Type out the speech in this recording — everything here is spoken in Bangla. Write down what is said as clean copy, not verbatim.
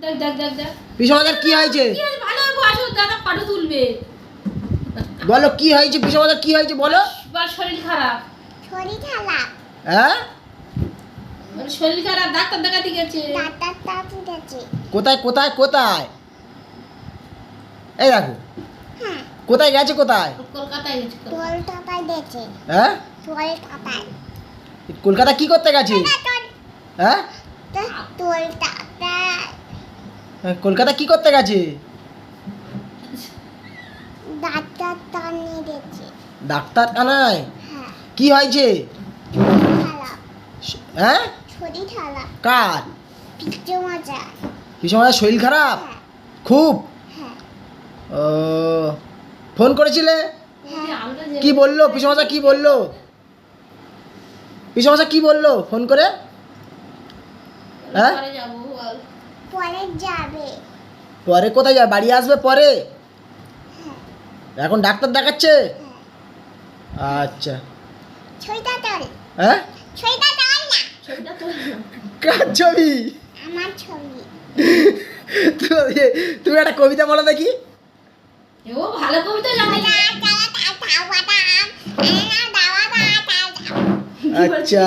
দেখ দেখ দেখ দেখ পিসমশাই কি হয়েছে? কি হয়েছে? ভালো বসো, দাদা ফটো তুলবে। বলো কি হয়েছে পিসমশাই, কি হয়েছে বলো? বল শরীর খারাপ। শরীর খারাপ। হ্যাঁ বল শরীর খারাপ, ডাক্তার দেখাতে গেছে। ডাক্তার তাড়াতাড়ি গেছে। কোথায় কোথায় কোথায়? এই দেখো হ্যাঁ, কোথায় গেছে কোথায়? কলকাতায় গেছে। কলকাতায় গেছে। হ্যাঁ কলকাতায়। কলকাতা কি করতে গেছে? হ্যাঁ কলকাতায় কলকাতা কি করতে গেছে? ডাক্তার টানিয়ে গেছে। ডাক্তারখানায়? হ্যাঁ, কি হয়েছে? খারাপ। হ্যাঁ শরীর খারাপ। কার? পিছু মজা। পিসমশাই শরীর খারাপ হ্যাঁ, খুব? হ্যাঁ, ও ফোন করেছিলে? হ্যাঁ। কি বললো পিসমশাই, কি বললো? পিসমশাই কি বললো ফোন করে? হ্যাঁ? পরে যাবো বল। পরে যাবে। পরে কোথায় যাবে? বাড়ি আসবে পরে? হ্যাঁ, এখন ডাক্তার দেখাচ্ছে? হ্যাঁ। আচ্ছা। ছবিটা তোল। হ্যাঁ ছবিটা তোল না। ছবিটা তোল। কার ছবি? আমার ছবি। তুমি একটা কবিতা বলো দেখি। ও ভালো কবিতা জানে। আচ্ছা